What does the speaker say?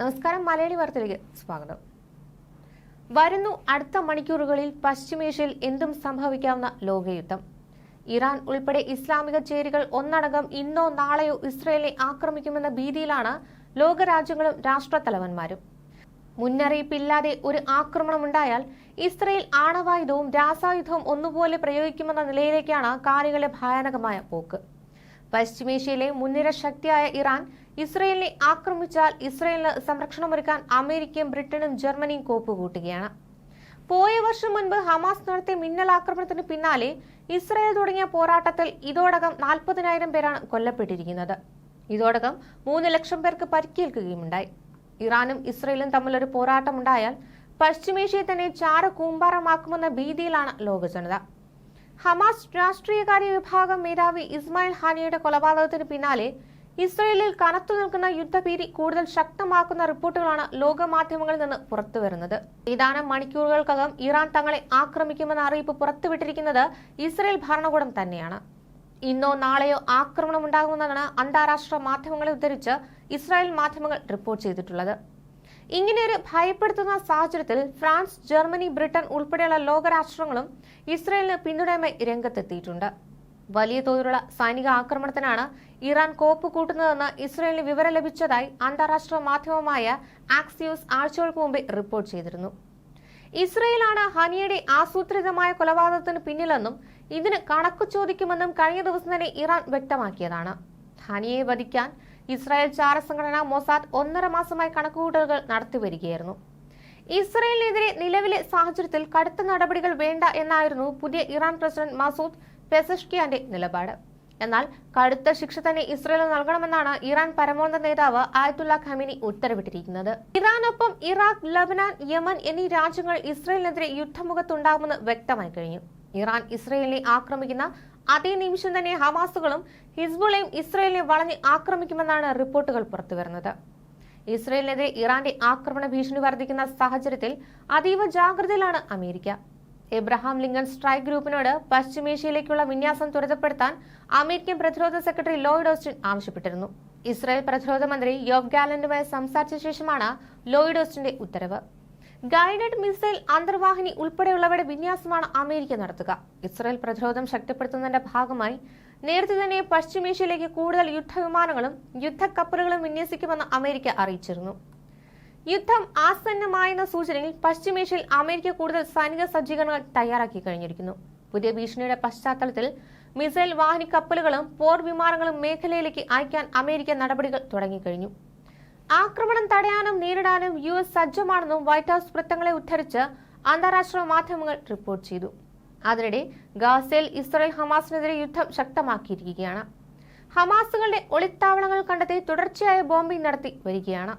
നമസ്കാരം. മലയാളി വാർത്തയിലേക്ക് സ്വാഗതം. വരുന്നു അടുത്ത മണിക്കൂറുകളിൽ പശ്ചിമേഷ്യയിൽ എന്തും സംഭവിക്കാവുന്ന ലോകയുദ്ധം. ഇറാൻ ഉൾപ്പെടെ ഇസ്ലാമിക ചേരികൾ ഒന്നടങ്കം ഇന്നോ നാളെയോ ഇസ്രയേലിനെ ആക്രമിക്കുമെന്ന ഭീതിയിലാണ് ലോകരാജ്യങ്ങളും രാഷ്ട്രത്തലവന്മാരും. മുന്നറിയിപ്പില്ലാതെ ഒരു ആക്രമണമുണ്ടായാൽ ഇസ്രയേൽ ആണവായുധവും രാസായുധവും ഒന്നുപോലെ പ്രയോഗിക്കുമെന്ന നിലയിലേക്കാണ് കാര്യങ്ങളുടെ ഭയാനകമായ പോക്ക്. പശ്ചിമേഷ്യയിലെ മുൻനിര ശക്തിയായ ഇറാൻ ഇസ്രയേലിനെ ആക്രമിച്ചാൽ ഇസ്രയേലിന് സംരക്ഷണമൊരുക്കാൻ അമേരിക്കയും ബ്രിട്ടനും ജർമ്മനിയും കോപ്പുകൂട്ടുകയാണ്. പോയ വർഷം മുൻപ് ഹമാസ് നടത്തിയ മിന്നലാക്രമണത്തിന് പിന്നാലെ ഇസ്രയേൽ തുടങ്ങിയ പോരാട്ടത്തിൽ ഇതോടകം 40,000 പേരാണ് കൊല്ലപ്പെട്ടിരിക്കുന്നത്. ഇതോടകം 3 ലക്ഷം പേർക്ക് പരിക്കേൽക്കുകയുമുണ്ടായി. ഇറാനും ഇസ്രയേലും തമ്മിലൊരു പോരാട്ടമുണ്ടായാൽ പശ്ചിമേഷ്യയെ തന്നെ ചാരകൂമ്പാരമാക്കുമെന്ന ഭീതിയിലാണ് ലോകജനത. ഹമാസ് രാഷ്ട്രീയകാര്യ വിഭാഗം മേധാവി ഇസ്മായിൽ ഹാനിയുടെ കൊലപാതകത്തിന് പിന്നാലെ ഇസ്രയേലിൽ കനത്തു നിൽക്കുന്ന യുദ്ധഭീതി കൂടുതൽ ശക്തമാക്കുന്ന റിപ്പോർട്ടുകളാണ് ലോകമാധ്യമങ്ങളിൽ നിന്ന് പുറത്തുവരുന്നത്. ഏതാനും മണിക്കൂറുകൾക്കകം ഇറാൻ തങ്ങളെ ആക്രമിക്കുമെന്ന അറിയിപ്പ് പുറത്തുവിട്ടിരിക്കുന്നത് ഇസ്രയേൽ ഭരണകൂടം തന്നെയാണ്. ഇന്നോ നാളെയോ ആക്രമണമുണ്ടാകുമെന്നാണ് അന്താരാഷ്ട്ര മാധ്യമങ്ങളെ ഉദ്ധരിച്ച് ഇസ്രായേൽ മാധ്യമങ്ങൾ റിപ്പോർട്ട് ചെയ്തിട്ടുള്ളത്. ഇങ്ങനെയൊരു ഭയപ്പെടുത്തുന്ന സാഹചര്യത്തിൽ ഫ്രാൻസ്, ജർമ്മനി, ബ്രിട്ടൻ ഉൾപ്പെടെയുള്ള ലോകരാഷ്ട്രങ്ങളും ഇസ്രയേലിന് പിന്തുണയുമായി രംഗത്തെത്തിയിട്ടുണ്ട്. വലിയ തോതിലുള്ള സൈനിക ആക്രമണത്തിനാണ് ഇറാൻ കോപ്പ് കൂട്ടുന്നതെന്ന് ഇസ്രയേലിന് വിവരം ലഭിച്ചതായി അന്താരാഷ്ട്ര മാധ്യമമായ ആക്സിയോസ് ആഴ്ചകൾക്ക് മുമ്പേ റിപ്പോർട്ട് ചെയ്തിരുന്നു. ഇസ്രയേലാണ് ഹനിയുടെ ആസൂത്രിതമായ കൊലപാതകത്തിന് പിന്നിലെന്നും ഇതിന് കണക്ക് ചോദിക്കുമെന്നും കഴിഞ്ഞ ദിവസം തന്നെ ഇറാൻ വ്യക്തമാക്കിയതാണ്. ഹനിയെ വധിക്കാൻ ഇസ്രായേൽ ചാരസംഘടന മൊസാദ് 1.5 മാസമായി കണക്കുകൂട്ടലുകൾ നടത്തിവരികയായിരുന്നു. ഇസ്രയേലിനെതിരെ നിലവിലെ സാഹചര്യത്തിൽ കടുത്ത നടപടികൾ വേണ്ട എന്നായിരുന്നു പുതിയ ഇറാൻ പ്രസിഡന്റ് മസൂദ് പെസഷ്കിയാന്റെ നിലപാട്. എന്നാൽ കടുത്ത ശിക്ഷ തന്നെ ഇസ്രയേൽ നൽകണമെന്നാണ് ഇറാൻ പരമോന്നത നേതാവ് ആയത്തുള്ള ഖമീനി ഉത്തരവിട്ടിരിക്കുന്നത്. ഇറാനൊപ്പം ഇറാഖ്, ലബനാൻ, യമൻ എന്നീ രാജ്യങ്ങൾ ഇസ്രയേലിനെതിരെ യുദ്ധമുഖത്തുണ്ടാകുമെന്ന് വ്യക്തമായി കഴിഞ്ഞു. ഇറാൻ ഇസ്രയേലിനെ ആക്രമിക്കുന്ന അതേ നിമിഷം തന്നെ ഹമാസുകളും ഹിസ്ബുള്ളയും ഇസ്രയേലിനെ വളഞ്ഞ് ആക്രമിക്കുമെന്നാണ് റിപ്പോർട്ടുകൾ പുറത്തുവരുന്നത്. ഇസ്രയേലിനെതിരെ ഇറാന്റെ ആക്രമണ ഭീഷണി വർദ്ധിക്കുന്ന സാഹചര്യത്തിൽ അതീവ ജാഗ്രതയിലാണ് അമേരിക്ക. എബ്രഹാം ലിങ്കൺ സ്ട്രൈക്ക് ഗ്രൂപ്പിനോട് പശ്ചിമേഷ്യയിലേക്കുള്ള വിന്യാസം ത്വരിതപ്പെടുത്താൻ അമേരിക്കൻ പ്രതിരോധ സെക്രട്ടറി ലോയിഡ് ഓസ്റ്റിൻ ആവശ്യപ്പെട്ടിരുന്നു. ഇസ്രായേൽ പ്രതിരോധ മന്ത്രി യോവ് ഗാലന്റുമായി സംസാരിച്ച ശേഷമാണ് ലോയിഡ് ഓസ്റ്റിന്റെ ഉത്തരവ്. ഗൈഡഡ് മിസൈൽ, അന്തർവാഹിനി ഉൾപ്പെടെയുള്ളവയുടെ വിന്യാസമാണ് അമേരിക്ക നടത്തുക. ഇസ്രായേൽ പ്രതിരോധം ശക്തിപ്പെടുത്തുന്നതിന്റെ ഭാഗമായി നേരത്തെ തന്നെ പശ്ചിമേഷ്യയിലേക്ക് കൂടുതൽ യുദ്ധവിമാനങ്ങളും യുദ്ധക്കപ്പലുകളും വിന്യസിക്കുമെന്ന് അമേരിക്ക അറിയിച്ചിരുന്നു. യുദ്ധം ആസന്നമായെന്ന സൂചനയിൽ പശ്ചിമേഷ്യയിൽ അമേരിക്ക കൂടുതൽ സൈനിക സജ്ജീകരണങ്ങൾ തയ്യാറാക്കി കഴിഞ്ഞിരിക്കുന്നു. പുതിയ ഭീഷണിയുടെ പശ്ചാത്തലത്തിൽ മിസൈൽ വാഹിനി കപ്പലുകളും പോർ വിമാനങ്ങളും മേഖലയിലേക്ക് അയക്കാൻ അമേരിക്ക നടപടികൾ തുടങ്ങിക്കഴിഞ്ഞു. ആക്രമണം തടയാനും നേരിടാനും US സജ്ജമാണെന്നും വൈറ്റ് ഹൌസ് വൃത്തങ്ങളെ ഉദ്ധരിച്ച് അന്താരാഷ്ട്ര മാധ്യമങ്ങൾ റിപ്പോർട്ട് ചെയ്തു. അതിനിടെ ഗാസയിൽ ഇസ്രായേൽ ഹമാസിനെതിരെ യുദ്ധം ശക്തമാക്കിയിരിക്കുകയാണ്. ഹമാസുകളുടെ ഒളിത്താവളങ്ങൾ കണ്ടെത്തി തുടർച്ചയായ ബോംബിംഗ് നടത്തി വരികയാണ്.